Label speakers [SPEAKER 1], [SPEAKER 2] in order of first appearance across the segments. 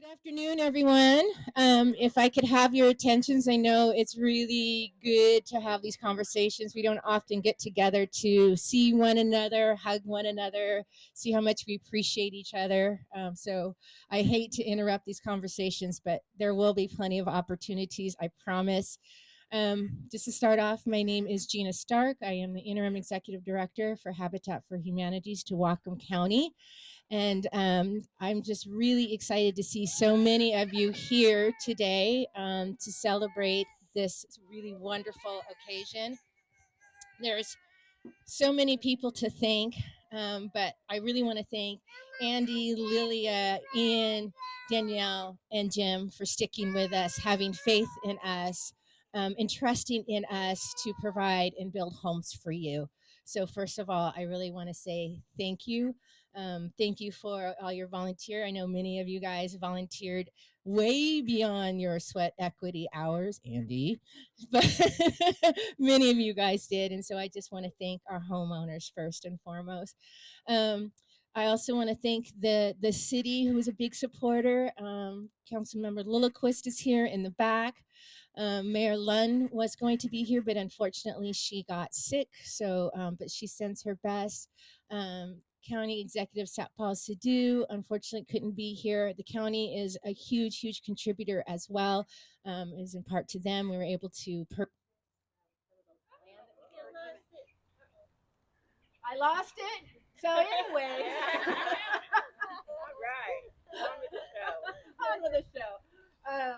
[SPEAKER 1] Good afternoon, everyone. If I could have your attentions, I know it's really good to have these conversations. We don't often get together to see one another, hug one another, see how much we appreciate each other. So I hate to interrupt these conversations, but there will be plenty of opportunities, I promise. Just to start off, my name is Gina Stark. I am the Interim Executive Director for Habitat for Humanities to Whatcom County. And I'm just really excited to see so many of you here today to celebrate this really wonderful occasion. There's so many people to thank, but I really want to thank Andy, Lilia, Ian, Danielle, and Jim for sticking with us, having faith in us, and trusting in us to provide and build homes for you. So, first of all, I really want to say thank you. Thank you for all your volunteer. I know many of you guys volunteered way beyond your sweat equity hours, Andy, but many of you guys did. And so I just want to thank our homeowners first and foremost. Um, I also want to thank the city, who was a big supporter. Councilmember Lilliquist is here in the back. Mayor Lunn was going to be here, but unfortunately she got sick. So, but she sends her best. County Executive Satpal Sidhu unfortunately couldn't be here. The county is a huge, huge contributor as well. Is in part to them. We were able to. I lost it. So, anyways. All right. On with the show. On with the show.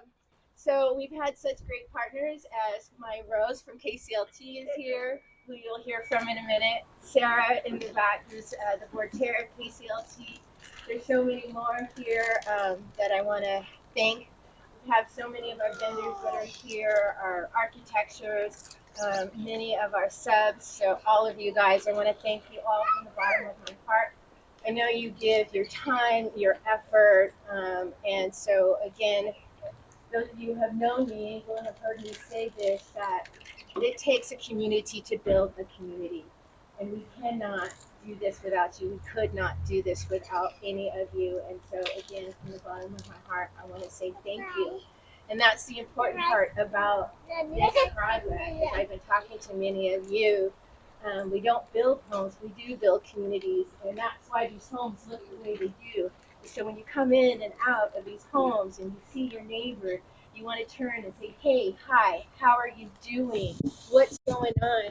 [SPEAKER 1] So we've had such great partners as my Rose from KCLT is here, who you'll hear from in a minute. Sarah in the back, who's the board chair of KCLT. There's so many more here that I want to thank. We have so many of our vendors that are here, our architectures, many of our subs. So all of you guys, I want to thank you all from the bottom of my heart. I know you give your time, your effort, and so again, those of you who have known me will have heard me say this, that it takes a community to build a community. And we cannot do this without you. We could not do this without any of you. And so again, from the bottom of my heart, I want to say thank you. And that's the important part about this project. I've been talking to many of you. We don't build homes, we do build communities. And that's why these homes look the way they do. So when you come in and out of these homes and you see your neighbor, you want to turn and say, hey, hi, how are you doing? What's going on?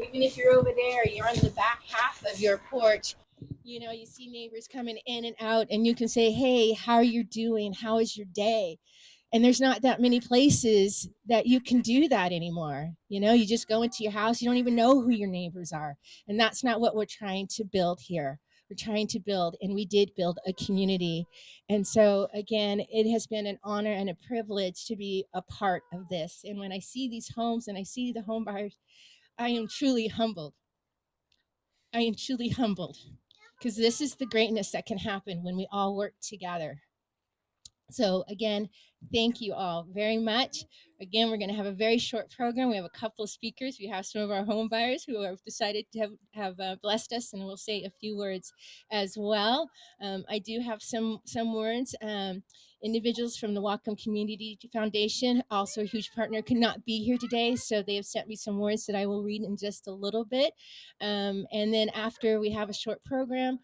[SPEAKER 1] Even if you're over there, you're on the back half of your porch, you know, you see neighbors coming in and out, and you can say, hey, how are you doing? How is your day? And there's not that many places that you can do that anymore. You know, you just go into your house, you don't even know who your neighbors are. And that's not what we're trying to build here. We're trying to build, and we did build a community. And so, again, it has been an honor and a privilege to be a part of this. And when I see these homes and I see the home buyers, I am truly humbled. I am truly humbled because this is the greatness that can happen when we all work together. So again, thank you all very much. Again, we're going to have a very short program. We have a couple of speakers. We have some of our home buyers who have decided to have blessed us, and we'll say a few words as well. I do have some words. Individuals from the Whatcom Community Foundation, also a huge partner, could not be here today, so they have sent me some words that I will read in just a little bit. And then after we have a short program,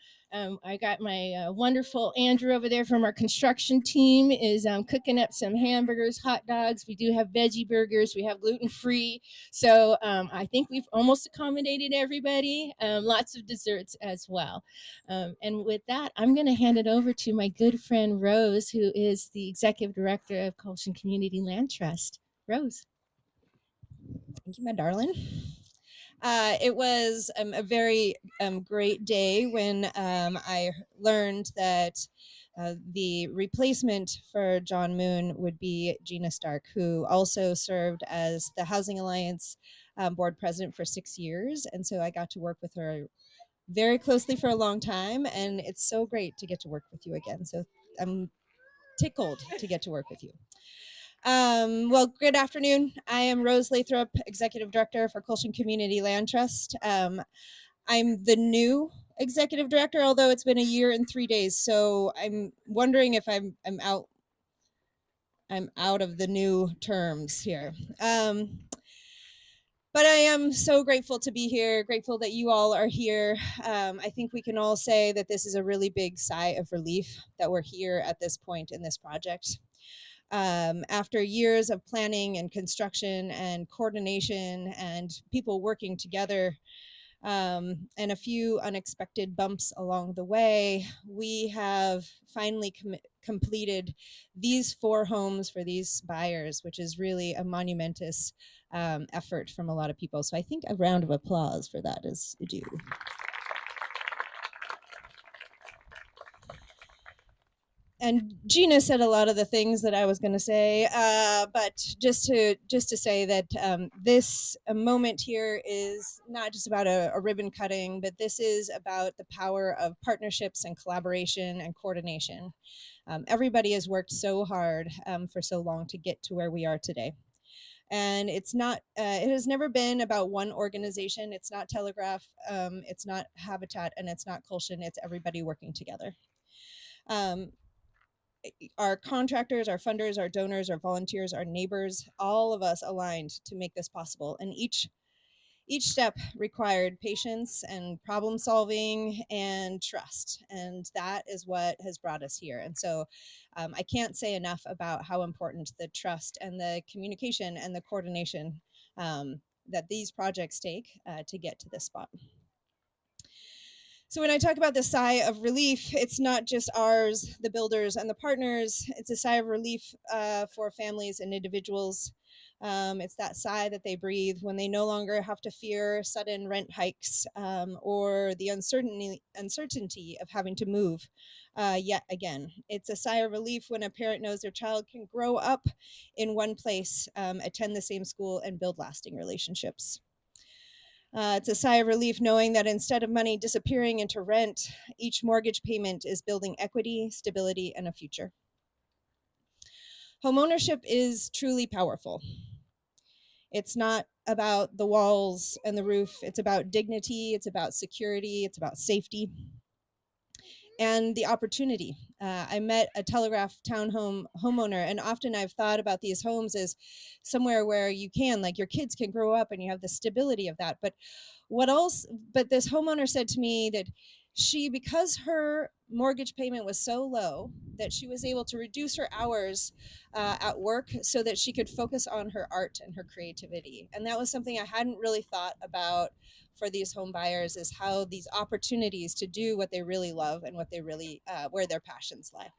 [SPEAKER 1] I got my wonderful Andrew over there from our construction team is cooking up some hamburgers, hot dogs. We do have veggie burgers. We have gluten-free. So I think we've almost accommodated everybody. Lots of desserts as well. And with that, I'm going to hand it over to my good friend Rose, who is the executive director of Kulshan Community Land Trust. Rose.
[SPEAKER 2] Thank you, my darling. It was a very great day when I learned that the replacement for John Moon would be Gina Stark, who also served as the Housing Alliance board president for 6 years. And so I got to work with her very closely for a long time. And it's so great to get to work with you again. So I'm tickled to get to work with you. Well, good afternoon. I am Rose Lathrop, Executive Director for Kulshan Community Land Trust. I'm the new Executive Director, although it's been a year and 3 days. So I'm wondering if I'm out I'm out of the new terms here. But I am so grateful to be here, grateful that you all are here. I think we can all say that this is a really big sigh of relief that we're here at this point in this project. After years of planning and construction and coordination and people working together, and a few unexpected bumps along the way, we have finally completed these 4 homes for these buyers, which is really a monumentous effort from a lot of people. So I think a round of applause for that is due. And Gina said a lot of the things that I was going to say, but just to say that this moment here is not just about a ribbon cutting, but this is about the power of partnerships and collaboration and coordination. Everybody has worked so hard for so long to get to where we are today. And it's not, it has never been about one organization. It's not Telegraph, it's not Habitat, and it's not Kulshan. It's everybody working together. Our contractors, our funders, our donors, our volunteers, our neighbors, all of us aligned to make this possible. And each step required patience and problem solving and trust. And that is what has brought us here. And so I can't say enough about how important the trust and the communication and the coordination that these projects take to get to this spot. So when I talk about the sigh of relief, it's not just ours, the builders and the partners. It's a sigh of relief for families and individuals. It's that sigh that they breathe when they no longer have to fear sudden rent hikes or the uncertainty of having to move yet again. It's a sigh of relief when a parent knows their child can grow up in one place, attend the same school, and build lasting relationships. It's a sigh of relief knowing that instead of money disappearing into rent, each mortgage payment is building equity, stability, and a future. Homeownership is truly powerful. It's not about the walls and the roof. It's about dignity. It's about security. It's about safety and the opportunity. I met a Telegraph Townhome homeowner, and often I've thought about these homes as somewhere where you can, like your kids can grow up and you have the stability of that. But what else? But this homeowner said to me that because her mortgage payment was so low, that she was able to reduce her hours at work so that she could focus on her art and her creativity. And that was something I hadn't really thought about for these home buyers, is how these opportunities to do what they really love and what they really, where their passions lie.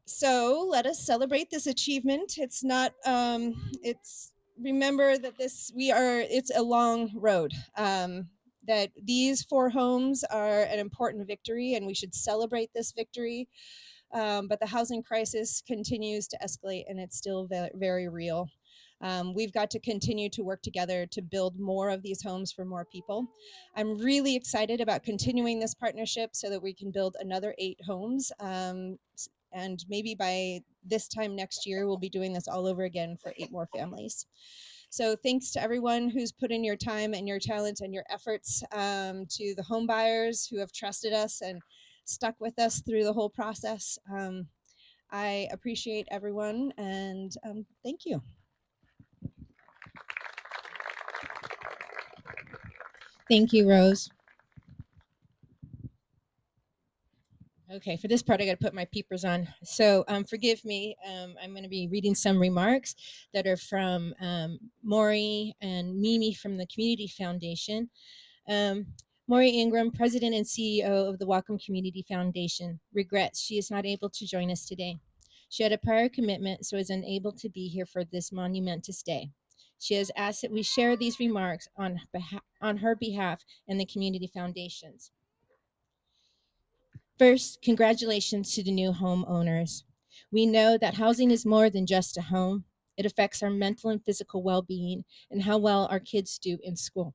[SPEAKER 2] So let us celebrate this achievement. It's not, remember that it's a long road. That these 4 homes are an important victory, and we should celebrate this victory. But the housing crisis continues to escalate, and it's still very real. We've got to continue to work together to build more of these homes for more people. I'm really excited about continuing this partnership so that we can build another 8 homes. And maybe by this time next year, we'll be doing this all over again for 8 more families. So thanks to everyone who's put in your time and your talent and your efforts, to the home buyers who have trusted us and stuck with us through the whole process. I appreciate everyone, and thank you. Thank you, Rose. Okay, for this part, I got to put my peepers on. So forgive me. I'm going to be reading some remarks that are from Maury and Mimi from the Community Foundation. Maury Ingram, President and CEO of the Whatcom Community Foundation, regrets she is not able to join us today. She had a prior commitment, so is unable to be here for this momentous day. She has asked that we share these remarks on her behalf and the Community Foundation's. First, congratulations to the new homeowners. We know that housing is more than just a home. It affects our mental and physical well-being and how well our kids do in school.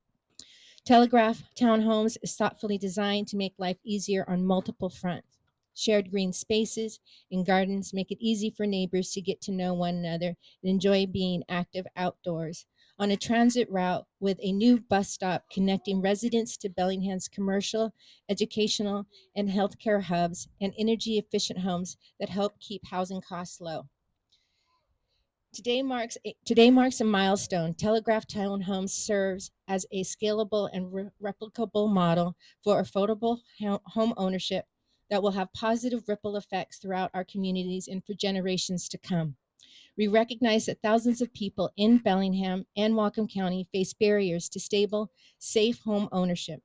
[SPEAKER 2] Telegraph Townhomes is thoughtfully designed to make life easier on multiple fronts. Shared green spaces and gardens make it easy for neighbors to get to know one another and enjoy being active outdoors. on a transit route with a new bus stop connecting residents to Bellingham's commercial, educational, and healthcare hubs and energy-efficient homes that help keep housing costs low. Today marks a milestone. Telegraph Townhomes serves as a scalable and replicable model for affordable home ownership that will have positive ripple effects throughout our communities and for generations to come. We recognize that thousands of people in Bellingham and Whatcom County face barriers to stable, safe home ownership.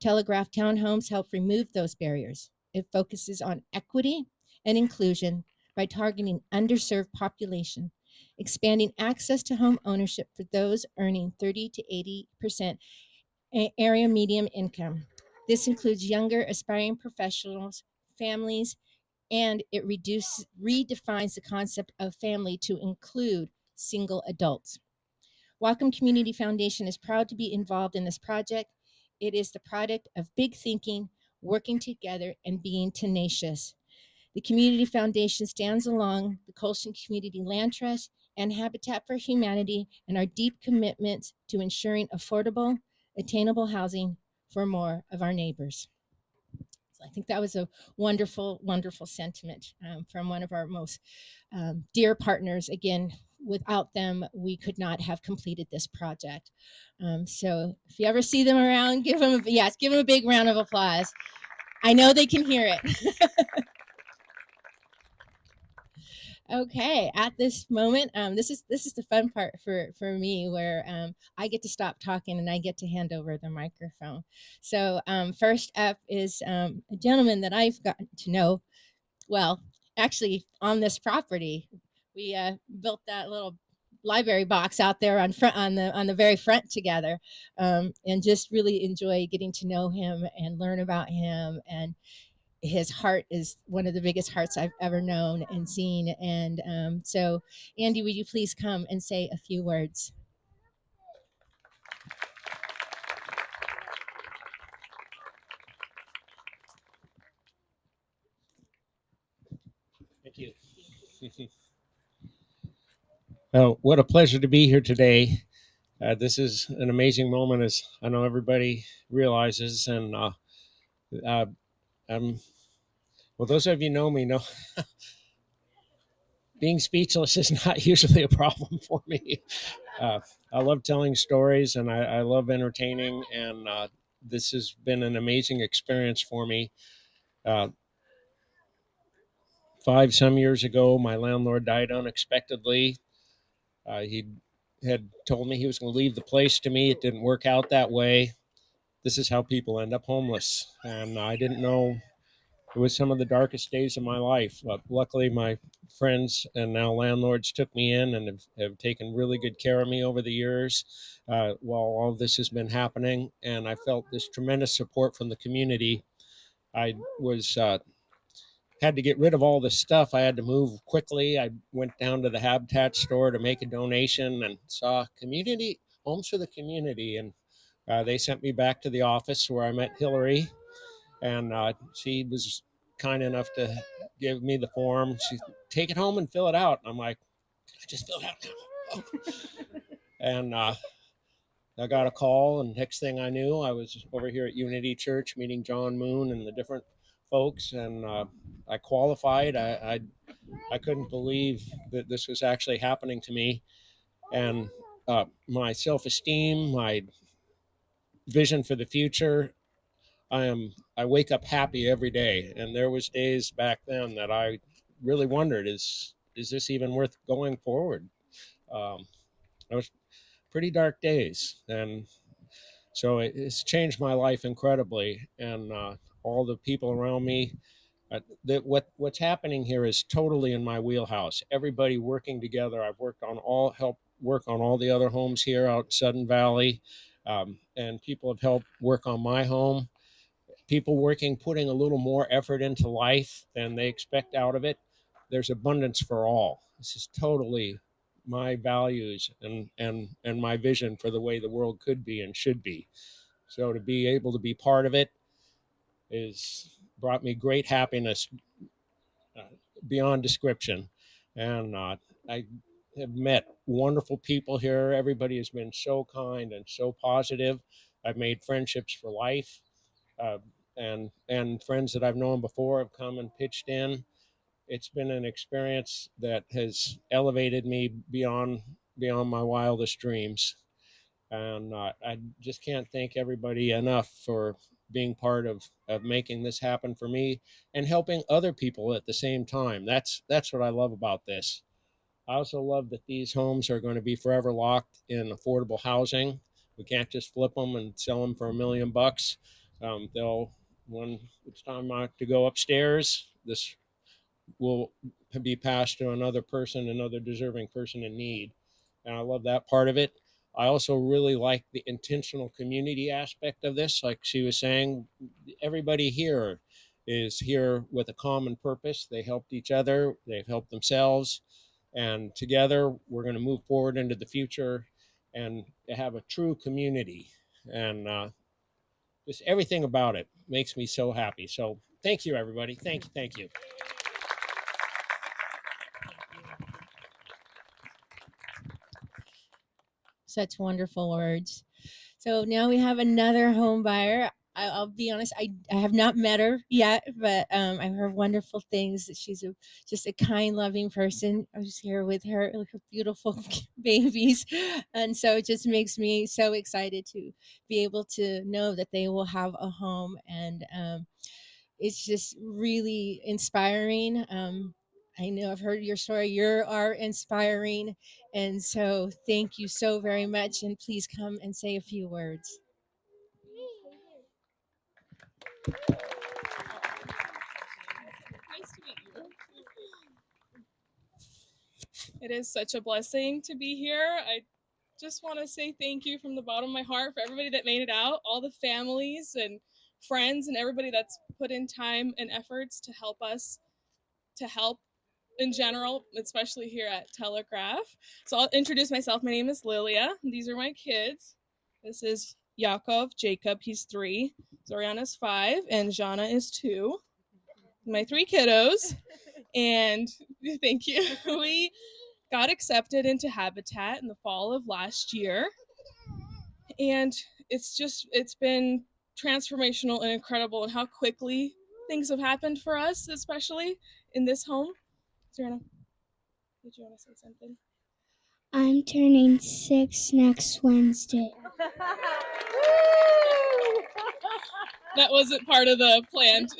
[SPEAKER 2] Telegraph Townhomes help remove those barriers. It focuses on equity and inclusion by targeting underserved population, expanding access to home ownership for those earning 30 to 80% area median income. This includes younger aspiring professionals, families, and it redefines the concept of family to include single adults. Whatcom Community Foundation is proud to be involved in this project. It is the product of big thinking, working together, and being tenacious. The Community Foundation stands along the Kulshan Community Land Trust and Habitat for Humanity and our deep commitments to ensuring affordable, attainable housing for more of our neighbors. So I think that was a wonderful, wonderful sentiment from one of our most dear partners. Again, without them, we could not have completed this project. So if you ever see them around, give them a big round of applause. I know they can hear it. Okay, at this moment, this is the fun part for me, where I get to stop talking and I get to hand over the microphone. So first up is a gentleman that I've gotten to know. Well, actually, on this property, we built that little library box out there on the very front together, and just really enjoy getting to know him and learn about him. And his heart is one of the biggest hearts I've ever known and seen. And so, Andy, would you please come and say a few words?
[SPEAKER 3] Thank you. Oh, what a pleasure to be here today. This is an amazing moment, as I know everybody realizes. And well, those of you know me know being speechless is not usually a problem for me. I love telling stories, and I love entertaining, and this has been an amazing experience for me. 5 some years ago, my landlord died unexpectedly. He had told me he was going to leave the place to me. It didn't work out that way. This is how people end up homeless. And I didn't know it was some of the darkest days of my life. But luckily, my friends and now landlords took me in and have taken really good care of me over the years while all this has been happening. And I felt this tremendous support from the community. I was had to get rid of all this stuff. I had to move quickly. I went down to the Habitat store to make a donation and saw community homes for the community. And they sent me back to the office where I met Hillary. And she was kind enough to give me the form. She take it home and fill it out. And I'm like, I just fill it out now. Oh. And I got a call, and next thing I knew, I was over here at Unity Church meeting John Moon and the different folks, and I qualified. I couldn't believe that this was actually happening to me, and my self-esteem, my vision for the future. I wake up happy every day, and there was days back then that I really wondered, is this even worth going forward? It was pretty dark days, and so it's changed my life incredibly, and all the people around me. What's happening here is totally in my wheelhouse. Everybody working together. I've helped work on all the other homes here out Sudden Valley, and people have helped work on my home. People putting a little more effort into life than they expect out of it. There's abundance for all. This is totally my values and my vision for the way the world could be and should be. So to be able to be part of it is brought me great happiness beyond description. And I have met wonderful people here. Everybody has been so kind and so positive. I've made friendships for life, uh, and friends that I've known before have come and pitched in. It's been an experience that has elevated me beyond my wildest dreams, and I just can't thank everybody enough for being part of making this happen for me and helping other people at the same time. That's what I love about this. I also love that these homes are going to be forever locked in affordable housing. We can't just flip them and sell them for $1 million. They'll, when it's time to go upstairs, this will be passed to another person, another deserving person in need. And I love that part of it. I also really like the intentional community aspect of this. Like she was saying, everybody here is here with a common purpose. They helped each other, they've helped themselves, and together we're going to move forward into the future and have a true community. And just everything about it makes me so happy. So thank you, everybody. Thank you. Thank you.
[SPEAKER 2] Such wonderful words. So now we have another home buyer. I'll be honest, I have not met her yet, but I've heard wonderful things. That she's just a kind, loving person. I was here with her, like her beautiful babies, and so it just makes me so excited to be able to know that they will have a home, and it's just really inspiring. I know I've heard your story. You are inspiring, and so thank you so very much. And please come and say a few words.
[SPEAKER 4] Nice to meet you. It is such a blessing to be here. I just want to say thank you from the bottom of my heart for everybody that made it out, all the families and friends and everybody that's put in time and efforts to help us, to help in general, especially here at Telegraph. So I'll introduce myself. My name is Lilia. These are my kids. This is Yakov, Jacob, he's 3. Zoriana's 5, and Jana is 2. My 3 kiddos. And thank you. We got accepted into Habitat in the fall of last year. And it's been transformational and incredible and how quickly things have happened for us, especially in this home. Serena, did you want to say something?
[SPEAKER 5] I'm turning 6 next Wednesday.
[SPEAKER 4] That wasn't part of the planned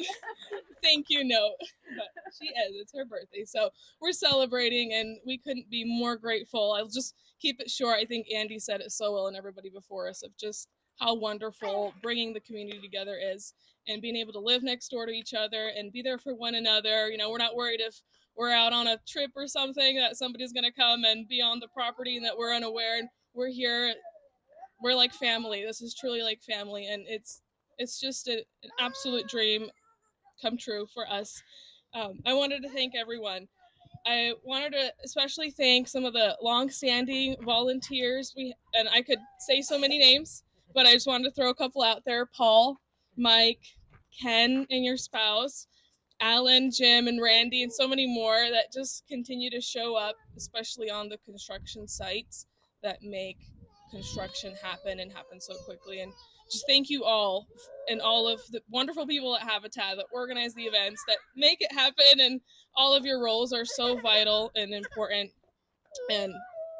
[SPEAKER 4] thank you note, but she is. It's her birthday, so we're celebrating, and we couldn't be more grateful. I'll just keep it short. I think Andy said it so well, and everybody before us, of just how wonderful bringing the community together is, and being able to live next door to each other and be there for one another. You know, we're not worried if we're out on a trip or something that somebody's going to come and be on the property and that we're unaware, and we're here. We're like family. This is truly like family, and it's just an absolute dream come true for us. I wanted to thank everyone. I wanted to especially thank some of the long-standing volunteers. And I could say so many names, but I just wanted to throw a couple out there. Paul, Mike, Ken and your spouse, Alan, Jim, and Randy, and so many more that just continue to show up, especially on the construction sites that make construction happen and happen so quickly. And just thank you all and all of the wonderful people at Habitat that organize the events, that make it happen, and all of your roles are so vital and important. And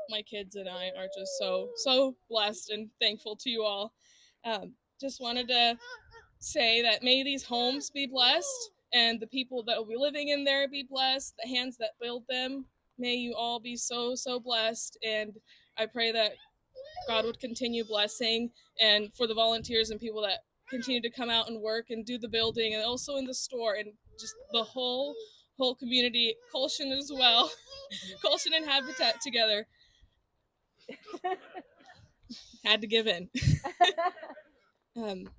[SPEAKER 4] my kids and I are just so blessed and thankful to you all. Just wanted to say that may these homes be blessed, and the people that will be living in there be blessed, the hands that build them, may you all be so blessed. And I pray that God would continue blessing, and for the volunteers and people that continue to come out and work and do the building, and also in the store, and just the whole community, Kulshan as well, Kulshan and Habitat together. Had to give in.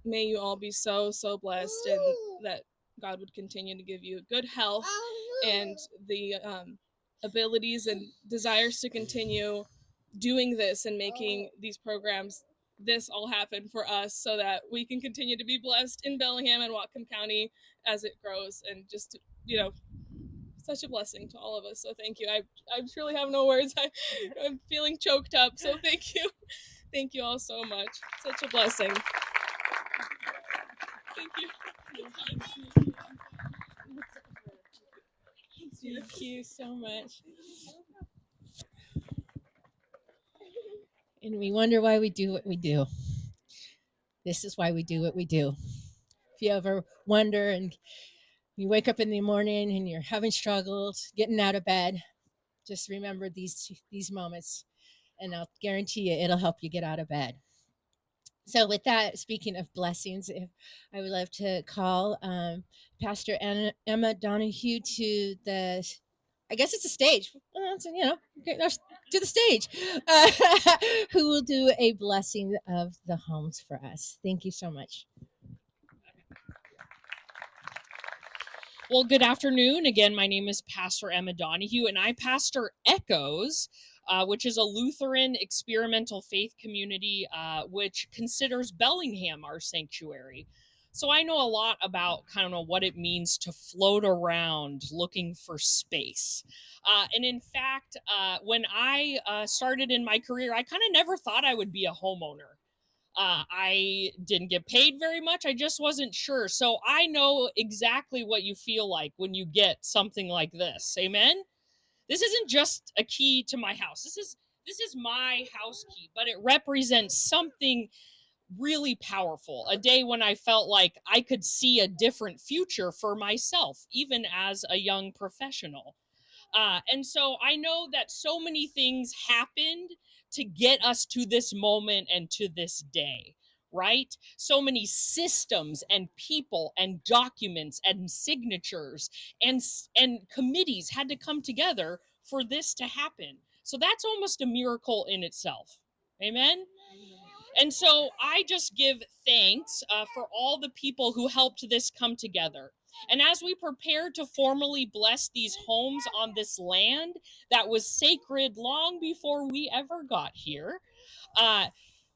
[SPEAKER 4] May you all be so blessed, and that God would continue to give you good health and the abilities and desires to continue doing this and making these programs, this all happen for us, so that we can continue to be blessed in Bellingham and Whatcom County as it grows. And just, so such a blessing to all of us. So thank you. I truly have no words. I'm feeling choked up. So thank you. Thank you all so much. Such a blessing. Thank you. Thank you so much.
[SPEAKER 2] And we wonder why we do what we do. This is why we do what we do. If you ever wonder and you wake up in the morning and you're having struggles getting out of bed, just remember these moments, and I'll guarantee you it'll help you get out of bed. So with that, speaking of blessings, I would love to call Pastor Emma Donahue to the, I guess it's a stage, to the stage, who will do a blessing of the homes for us. Thank you so much.
[SPEAKER 6] Well, good afternoon. Again, my name is Pastor Emma Donahue, and I pastor Echoes, which is a Lutheran experimental faith community which considers Bellingham our sanctuary. So I know a lot about kind of what it means to float around looking for space. And in fact, when I started in my career, I kind of never thought I would be a homeowner. I didn't get paid very much. I just wasn't sure. So I know exactly what you feel like when you get something like this. Amen. This isn't just a key to my house. This is my house key, but it represents something really powerful. A day when I felt like I could see a different future for myself, even as a young professional. And so I know that so many things happened to get us to this moment and to this day, right? So many systems and people and documents and signatures and committees had to come together for this to happen. So that's almost a miracle in itself. Amen. And so I just give thanks for all the people who helped this come together. And as we prepare to formally bless these homes on this land that was sacred long before we ever got here,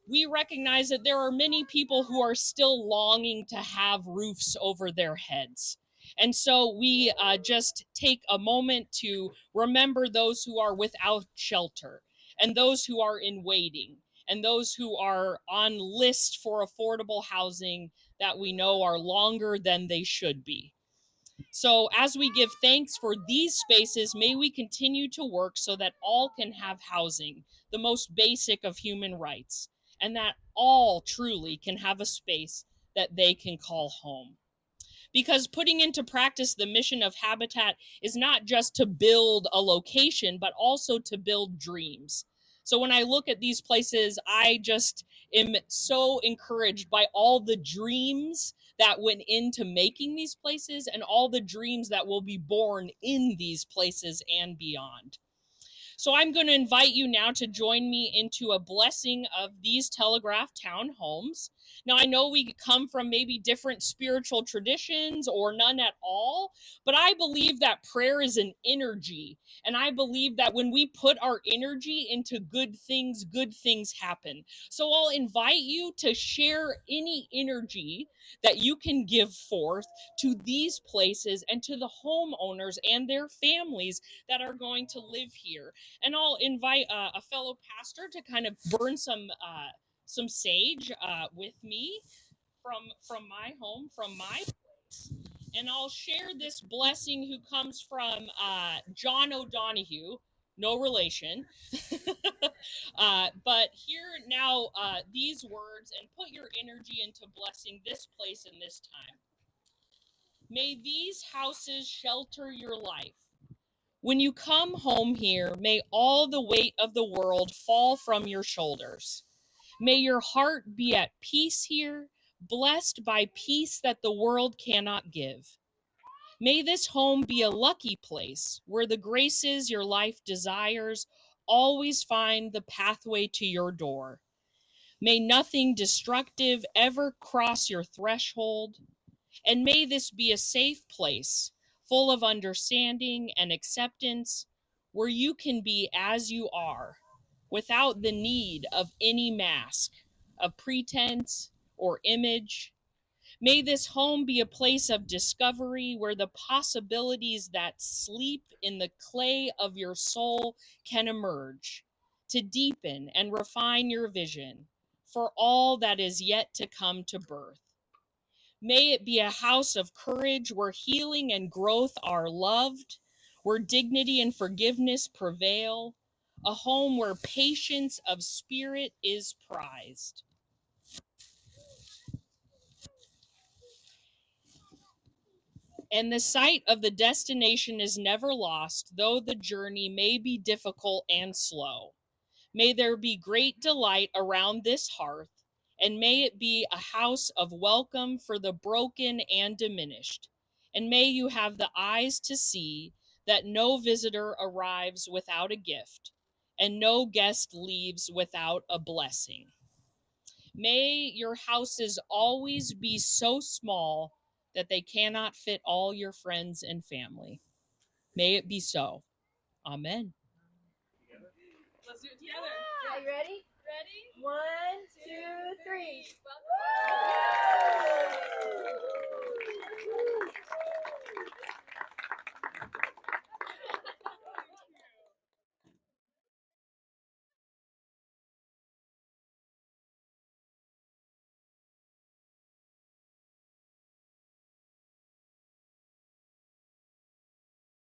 [SPEAKER 6] we recognize that there are many people who are still longing to have roofs over their heads. And so we just take a moment to remember those who are without shelter and those who are in waiting and those who are on list for affordable housing that we know are longer than they should be. So as we give thanks for these spaces, may we continue to work so that all can have housing, the most basic of human rights, and that all truly can have a space that they can call home. Because putting into practice the mission of Habitat is not just to build a location, but also to build dreams. So when I look at these places, I just am so encouraged by all the dreams that went into making these places and all the dreams that will be born in these places and beyond. So I'm going to invite you now to join me into a blessing of these Telegraph Townhomes. Now, I know we come from maybe different spiritual traditions or none at all, but I believe that prayer is an energy. And I believe that when we put our energy into good things happen. So I'll invite you to share any energy that you can give forth to these places and to the homeowners and their families that are going to live here. And I'll invite a fellow pastor to kind of burn some sage with me from my home, from my place. And I'll share this blessing who comes from John O'Donohue, no relation. But hear now these words and put your energy into blessing this place and this time. May these houses shelter your life. When you come home here, may all the weight of the world fall from your shoulders. May your heart be at peace here, blessed by peace that the world cannot give. May this home be a lucky place where the graces your life desires always find the pathway to your door. May nothing destructive ever cross your threshold. And may this be a safe place, full of understanding and acceptance, where you can be as you are, without the need of any mask, of pretense, or image. May this home be a place of discovery where the possibilities that sleep in the clay of your soul can emerge to deepen and refine your vision for all that is yet to come to birth. May it be a house of courage where healing and growth are loved, where dignity and forgiveness prevail, a home where patience of spirit is prized. And the sight of the destination is never lost, though the journey may be difficult and slow. May there be great delight around this hearth, and may it be a house of welcome for the broken and diminished. And may you have the eyes to see that no visitor arrives without a gift, and no guest leaves without a blessing. May your houses always be so small that they cannot fit all your friends and family. May it be so. Amen.
[SPEAKER 4] Let's do it together.
[SPEAKER 1] Yeah, you ready?
[SPEAKER 4] Ready?
[SPEAKER 1] 1, 2, 3.